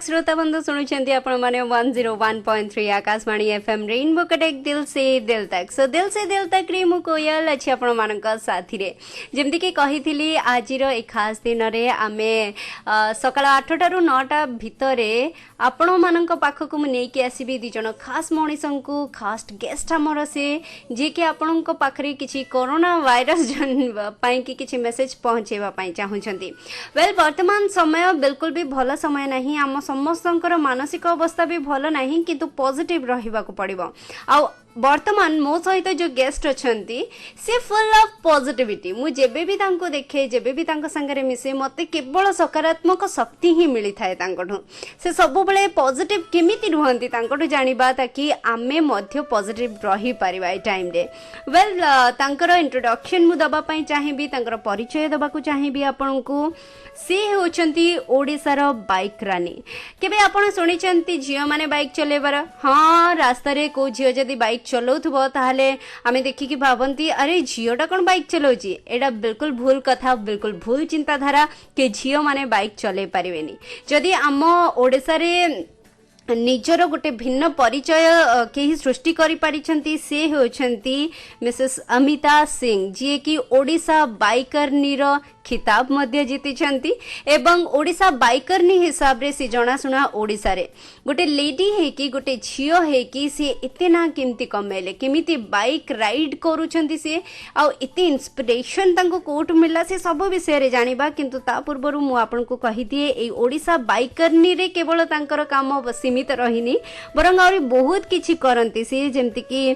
श्रोता बंधु शुणुंट आपण मैंने 101.3 आकाशवाणी एफएम रेनबो कटेक दिल से दिल तक रे मु कोयल अच्छी आपण मानक साथी रे जेमती कि कही आज ए खास दिन रे आमे सकाळ 8 टारू 9 भितर आपण मानक पाखक मु नेकी आसीबी दी जण खास मणिसं को खास गेस्ट हमर से जे कि आपण पाखरे किछि कोरोना वायरस जन पई कि किछि मेसेज पहुंचेबा पई चाहुचंती। वेल वर्तमान समय बिल्कुल भी भल समय नहीं, आम समस्तंकर मानसिक अवस्था भी भल नहीं किंतु पॉजिटिव रहिबा को पड़िबो। आ वर्तमान मो सहित जो गेस्ट अछंती से फुल ऑफ पॉजिटिविटी। मु जेबे भी तांको देखे जेबे भी तांको संगरे मिसे मते केवल सकारात्मक शक्ति ही मिली थाए तांकोठु। से सब बेले पॉजिटिव केमिति रुहंती तांकोठु जानिबा ताकि आमे मध्य पॉजिटिव रही परिबा ए टाइम रे। वेल तांकर इंट्रोडक्शन मु दबा पई चाहिबी, तांकर परिचय दबा को चाहिबी आपनकु। से होचंती ओडिसार बाइक रानी। केबे आपण सुनिचंती झियो माने बाइक चलेबार? हां, रास्ता रे को झियो जदी बाइक चलौथबो ताहले आमे देखि कि भाबंती अरे झियोटा कोन बाइक चलौची। एडा बिल्कुल भूल कथा, बिल्कुल भूल चिंताधारा के झियो माने बाइक चले पारिबेनी। जदी आम ओडिसा रे निजर गोटे भिन्न परिचय केही सृष्टि करि पारिछंती से होछंती मिसेस अमिता सिंह, जी कि ओडिसा बाइकरनीर खिताब मध्य जीति एवं ओडिसा बाइकरनी हिसाब रे से जनाशुना ओडिसा रे गोटे लेडी है कि गोटे झियो है कि से एते ना केमती कमेले केमिति बाइक राइड करूछंती से आ एते इंस्पिरेशन तांको कोट मिला से सब विषय रे जानिबा। किंतु ता पूर्व मु आपन को कहि दिए ए ओडिसा बाइकरनी रे केवल तांकर काम सीमित रहिनी बरंग और बहुत किछि करंती से जेमति कि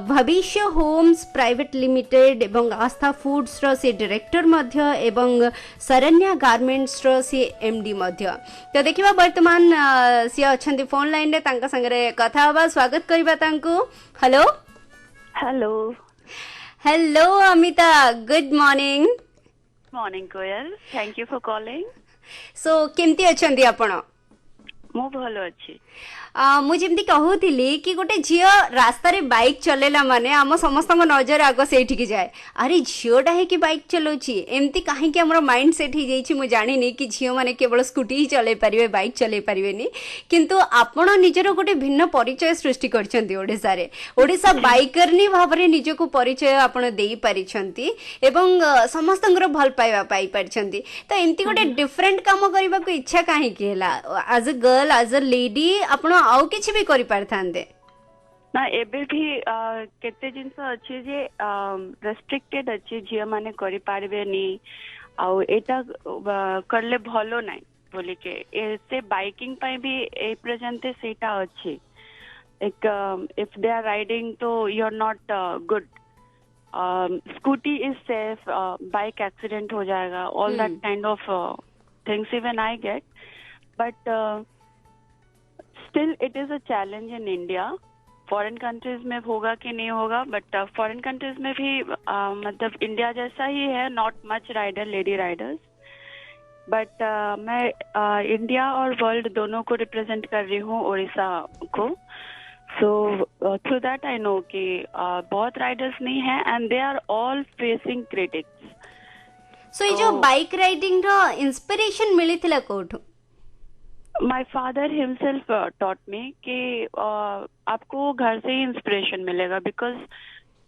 भविष्य होम्स प्राइवेट लिमिटेड एवं आस्था फूड्स रो से डायरेक्टर मध्य एवं शरण्या गारमेंट्स रो सी एमडी मध्य। तो देखिबा वर्तमान सी अछंती फोन लाइन रे तांका संगे कथा हबा। स्वागत करिबा तांको। Hello hello hello Amita, good morning. Morning Koyal, thank you for calling. So केमती अछंती आपण? मु भलो अछि। मु जेमती कहूली कि गोटे झियो रास्ता रे बाइक चलेला माने आम समस्त नजर आग से जाए, अरे झीटा है कि बाइक चलाउछि एमती कहीं हमर माइंड सेट हो जाइछि। मु जानिनी कि झियो माने केवल स्कूटी ही चले पारिबे, बाइक चले पारिबेनी। किंतु आपण निजर गोटे भिन्न परिचय सृष्टि करछंती ओडिसा रे। ओडिसा बाइकरनी भाबरे निजको परिचय आपण देई पारिछंती एवं समस्तंगर भल पाइबा पाई पारिछंती। तो एमती गोटे डिफरेंट काम करबा को इच्छा काहे कि होला? As a girl, as a lady आपण आउ किछि भी करि पारथांते ना? एबे भी केते जिंस अछि जे रेस्ट्रिक्टेड अछि, झियो माने करि पारबे नी आ एटा करले भलो नाही बोले के एसे बाइकिंग पय भी ए प्रेजेंट सेटा अछि। एक इफ दे आर राइडिंग तो you are not good. Scooty is safe, bike accident हो जाएगा, all that kind of things even I get, but still it is a challenge in India. Foreign countries में होगा कि नहीं होगा, but foreign countries में भी मतलब इंडिया जैसा ही है, not much rider, lady riders. But मैं इंडिया और वर्ल्ड दोनों को रिप्रेजेंट कर रही हूँ, उड़ीसा को। So through that I know कि बहुत राइडर्स नहीं है and they are all facing critics. So ये जो बाइक राइडिंग रो इंस्पिरेशन मिली थिला कोठो? My father himself taught me कि आपको घर से ही इंस्पिरेशन मिलेगा, बिकॉज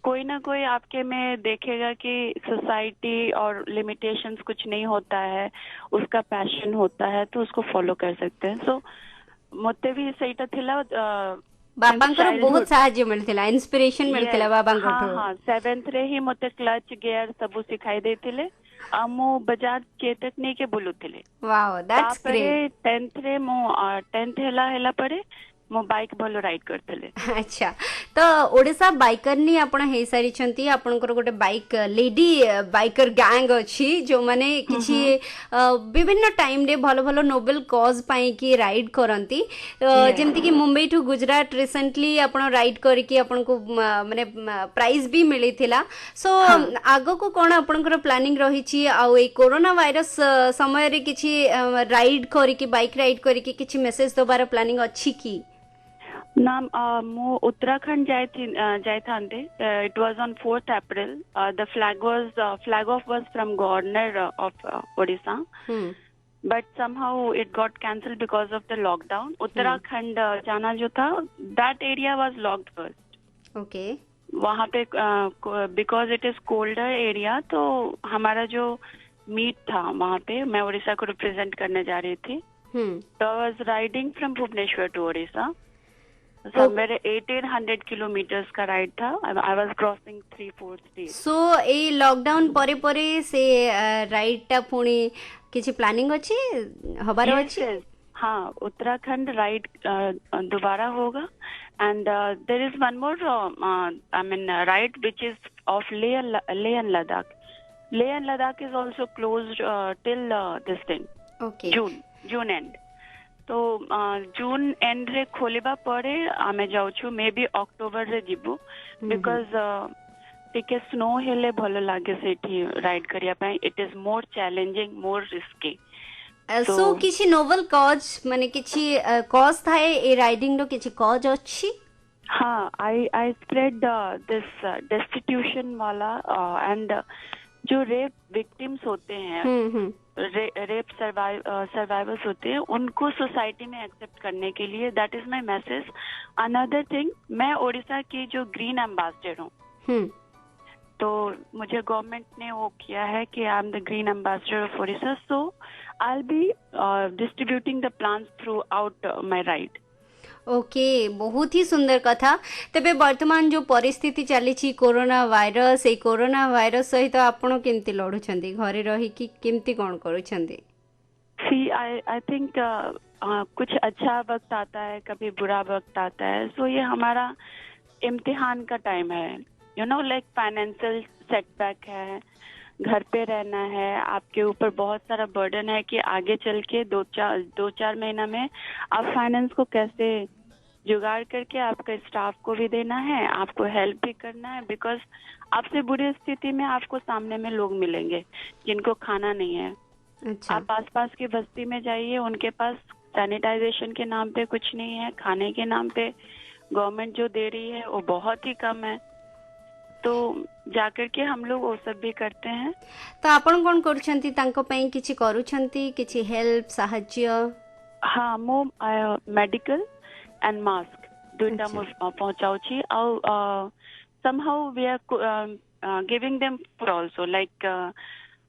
कोई ना कोई आपके में देखेगा कि सोसाइटी और लिमिटेशंस कुछ नहीं होता है, उसका पैशन होता है तो उसको फॉलो कर सकते हैं। सो मते भी सहीटा थिला बाबांकर बहुत साहाय्य मिलथिला, इंस्पिरेशन मिलथिला बाबांकर। हां हां, 7th रे ही मते क्लच गियर सब सिखाई देथिले। मु बजाज चेतक नहीं के बोलुथिले। Wow, that's great. 10th रे मु 10th हेला परे मो बाइक भलो राइड करथले। अच्छा, तो ओडिसा बाइकरनी आपण हे सारी छंती, आपनकर गोटे बाइक लेडी बाइकर गैंग अछि जो माने किछि विभिन्न टाइम रे भलो भलो नोबेल कॉज पाई की राइड करंती। जेमति कि मुंबई टू गुजरात रिसेंटली आपण राइड करके आपण को माने प्राइज भी मिली थिला। सो आगो को कोन आपनकर प्लानिंग रही छी? आ ए कोरोना वायरस समय रे किछि राइड करके, बाइक राइड करके किछि मैसेज दोबारा प्लानिंग अछि की? नाम मु उत्तराखंड जाय थांते। It was on 4th April. The flag off was from governor of Odisha. But somehow it got cancel because of the lockdown. Uttarakhand जाना जो था, that area was locked first. Okay. वहाँ पे because it is colder area, तो हमारा जो meet था वहाँ पे, मैं उड़ीसा को रिप्रेजेंट करने जा रही थी. तो I was riding from Bhubaneswar to Orissa. मेरे 1800 किलोमीटर्स का राइड था. I was crossing 3-4 states. So a lockdown परे परे से राइड टा पुणी किछि प्लानिंग अछि हबार अछि. हाँ, उत्तराखंड राइड दोबारा होगा. And there is one more I mean ride which is of Leh and Ladakh. Leh and Ladakh is also closed till this दिन. ओके. June end. तो जून एंड रे खोलिबा परे आमे जाउछु. मे बी अक्टोबर रे जिबु, बिकॉज टिके स्नो हेले भलो लागे सेठी राइड करिया पय. It is more challenging, more risky. So किछि नोवेल कॉज माने किछि कॉज थाए ए राइडिंग रो किछि कॉज अछि. हाँ, आई स्प्रेड दिस डेस्टिट्यूशन वाला एंड जो रेप विक्टिम्स होते हैं, रेप सर्वाइवर्स होते हैं, उनको सोसाइटी में एक्सेप्ट करने के लिए. That is my message. Another thing, मैं ओडिशा की जो ग्रीन एम्बेसडर हूँ. तो मुझे गवर्नमेंट ने वो किया है कि I am the green ambassador of Odisha. So I will be distributing the plants through out my ride. Okay, बहुत ही सुंदर कथा. तेबे वर्तमान जो परिस्थिति चली कोरोना वायरस, ए कोरोना वायरस सहित आपण केमती लड़ुछंती, घरे रही कि केमती कोन करूछंती? सी आई थिंक कुछ अच्छा वक्त आता है, कभी बुरा वक्त आता है. सो ये हमारा इम्तिहान का टाइम है. You know, like financial setback है, घर पे रहना है, आपके ऊपर बहुत सारा बर्डन है कि आगे चल के 2-4 महीना में आप फाइनेंस को कैसे जुगाड़ करके आपके स्टाफ को भी देना है, आपको हेल्प भी करना है. बिकॉज आपसे बुरी स्थिति में आपको सामने में लोग मिलेंगे जिनको खाना नहीं है. अच्छा. आप आसपास की बस्ती में जाइए, उनके पास सैनिटाइजेशन के नाम पे कुछ नहीं है, खाने के नाम पे गवर्नमेंट जो दे रही है वो बहुत ही कम है. तो जाकर के हम लोग वो सब भी करते हैं. तो आपण कोन करूछंती, तांको पई किछि करूछंती, किछि हेल्प साहाय्य? हाँ, मो मेडिकल एंड मास्क दुईटा मो पहुंचाऊ छी. और somehow we are giving them food also. Like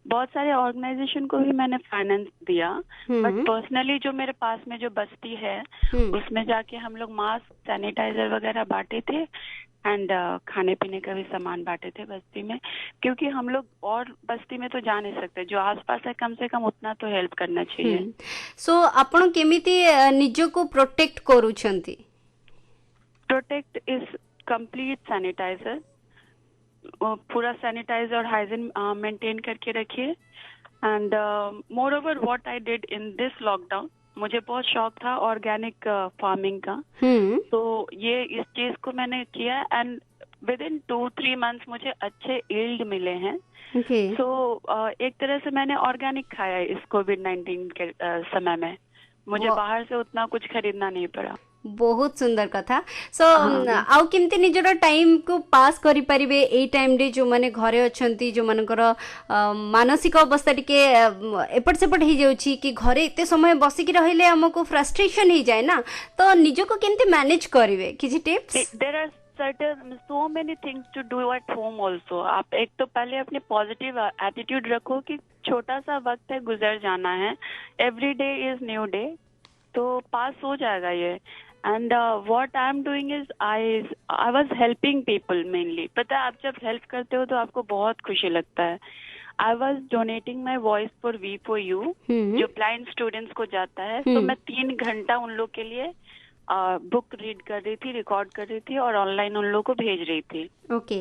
बहुत सारे ऑर्गेनाइजेशन को भी मैंने फाइनेंस दिया. बट पर्सनली जो मेरे पास में जो बस्ती है, उसमें जाके हम लोग मास्क, सैनिटाइजर वगैरह बांटे थे. एंड खाने पीने का भी सामान बांटे थे बस्ती में, क्योंकि हम लोग और बस्ती में तो जा नहीं सकते. जो आसपास है कम से कम उतना तो हेल्प करना चाहिए. सो आपण केमिति निजो को प्रोटेक्ट करूछंती? Protect is complete sanitiser. पूरा सैनिटाइज और हाइजीन मेंटेन करके रखिए. And moreover what I did in this lockdown, मुझे बहुत शौक था ऑर्गेनिक फार्मिंग का. तो ये इस चीज को मैंने किया एंड विद इन 2-3 मंथ्स मुझे अच्छे यील्ड मिले हैं. तो एक तरह से मैंने ऑर्गेनिक खाया इस कोविड-19 के समय में. मुझे बाहर से उतना कुछ खरीदना नहीं पड़ा. बहुत सुंदर कथा. सो आउ केमती निजर टाइम को पास करि परिबे ए टाइम रे जो माने घरे अछंती, जो मानकर मानसिक अवस्था टिके एपट सेपट ही जाउची कि घरे एते समय बसी कि रहिले हमको फ्रस्ट्रेशन ही जाए ना. तो निजो को केमती मैनेज करिवे, किछि tips? There are certain so many things to do at home also. आप एक तो पहले अपने पॉजिटिव एटीट्यूड रखो कि छोटा सा वक्त है, गुजर जाना है. Every day is new day. तो पास हो जाएगा ये. And what I'm doing is I was helping people mainly. पता है, आप जब हेल्प करते हो तो आपको बहुत खुशी लगता है. I was donating my voice for V4U, जो ब्लाइंड स्टूडेंट्स को जाता है. तो मैं 3 घंटा उन लोग के लिए बुक रीड कर रही थी, रिकॉर्ड कर रही थी और ऑनलाइन उन लोग को भेज रही थी. ओके.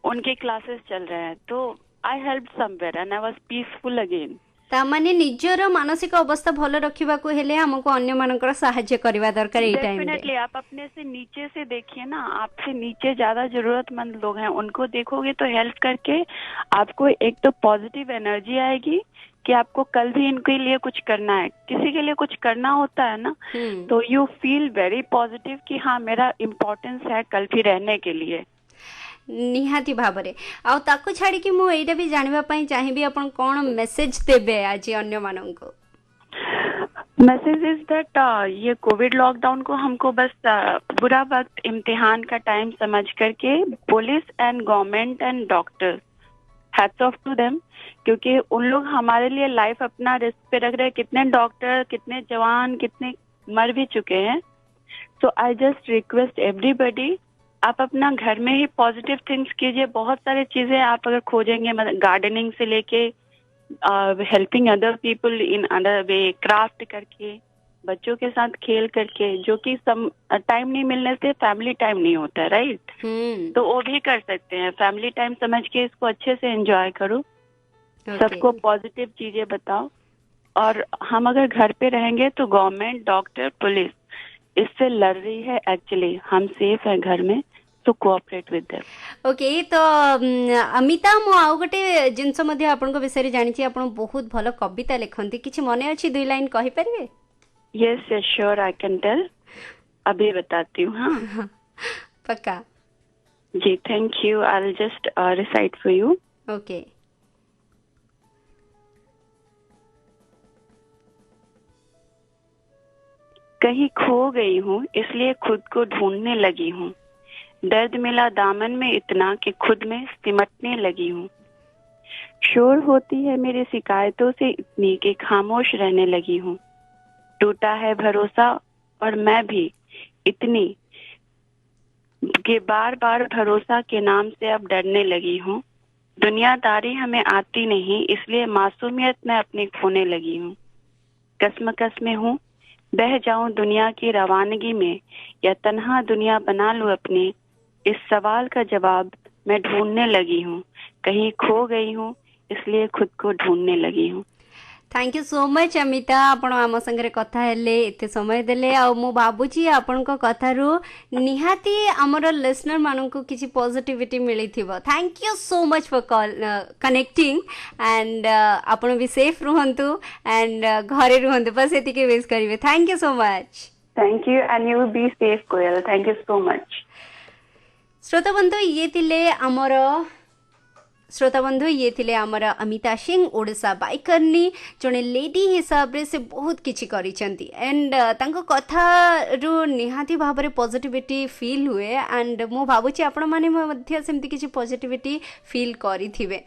उनके क्लासेस चल रहे हैं. तो I helped somewhere and I was peaceful again. तामाने निजर मानसिक अवस्था भलो रखिबा को हेले हमको अन्य मानकर सहाय्य करबा दरकार ए टाइम रे. डेफिनेटली. आप अपने से नीचे से देखिए ना, आपसे नीचे ज्यादा जरूरतमंद लोग हैं, उनको देखोगे तो हेल्प करके आपको एक तो पॉजिटिव एनर्जी आएगी कि आपको कल भी इनके लिए कुछ करना है. किसी के लिए कुछ करना होता है ना, तो यू फील वेरी पॉजिटिव कि हाँ मेरा इम्पोर्टेंस है कल भी रहने के लिए. निहाती भाबरे. आउ ताको छाड़ी कि मु एटा भी जानिबा पई चाहिबी आपण कोन मेसेज देबे आज अन्य मानन को? मैसेज इज दैट ये कोविड लॉकडाउन को हमको बस बुरा वक्त, इम्तिहान का टाइम समझ करके police and government and doctors, hats off to them, क्योंकि उन लोग हमारे लिए लाइफ अपना रिस्क पे रख रहे हैं। कितने डॉक्टर, कितने जवान, कितने मर भी चुके हैं। सो आई जस्ट रिक्वेस्ट एवरीबडी, आप अपना घर में ही पॉजिटिव थिंग्स कीजिए। बहुत सारी चीजें आप अगर खोजेंगे, मतलब गार्डनिंग से लेके helping other people in other way, craft करके, बच्चों के साथ खेल करके, जो कि सम टाइम नहीं मिलने से फैमिली टाइम नहीं होता है, राइट? तो वो भी कर सकते हैं। फैमिली टाइम समझ के इसको अच्छे से एंजॉय करो। सबको पॉजिटिव चीजें बताओ। और हम अगर घर पे रहेंगे तो गवर्नमेंट, डॉक्टर, पुलिस इससे लड़ रही है। एक्चुअली हम सेफ है घर में, तो कोऑपरेट विद देम। ओके, तो अमिता, मु आउ गोटे जिनस मध्ये आपनको विषय जानिछि, आपण बहुत भलो कविता लिखंती, किछि मने अछि 2 लाइन कहि परिबे? Yes yes, sure, I can tell. अभी बताती हूँ। हाँ पक्का जी, thank you. I will just recite for you. Okay. कहीं खो गई हूँ इसलिए खुद को ढूंढने लगी हूँ। दर्द मिला दामन में इतना कि खुद में सिमटने लगी हूँ। शोर होती है मेरी शिकायतों से इतनी कि खामोश रहने लगी हूँ। टूटा है भरोसा और मैं भी इतनी कि बार बार भरोसा के नाम से अब डरने लगी हूँ। दुनियादारी हमें आती नहीं, इसलिए मासूमियत में अपनी खोने लगी हूँ। कसमकस में हूँ, बह जाऊं दुनिया की रवानगी में, या तन्हा दुनिया बना लूं अपनी। इस सवाल का जवाब मैं ढूंढने लगी हूँ। कहीं खो गई हूँ इसलिए खुद को ढूंढने लगी हूँ। Thank you so much Amita, आपण आम संगे कथा हेले, एते समय देले। आ मु बाबूजी आपण को कथारू निहाती हमर लिसनर मानन को किछि पॉजिटिविटी मिली थिबो। Thank you so much for call connecting and आपण भी सेफ रहंतु एंड घरे रहंतु, बस एतिके विश करिवे। Thank you so much. Thank you and you be safe Koyal. Thank you so much. श्रोता बंधु, ये थिले हमर श्रोता बंधु, ये थिले आमर अमिता सिंह, ओडिशा बाइकरनी, जड़े लेडी हिसाब से बहुत किछि करिसेंती एंड तांको कथा रु निहाती भाव में पॉजिटिविटी फील हुए एंड मु भाबुची आपण माने मध्य सेमती किछि पॉजिटिविटी फील करिथिबे।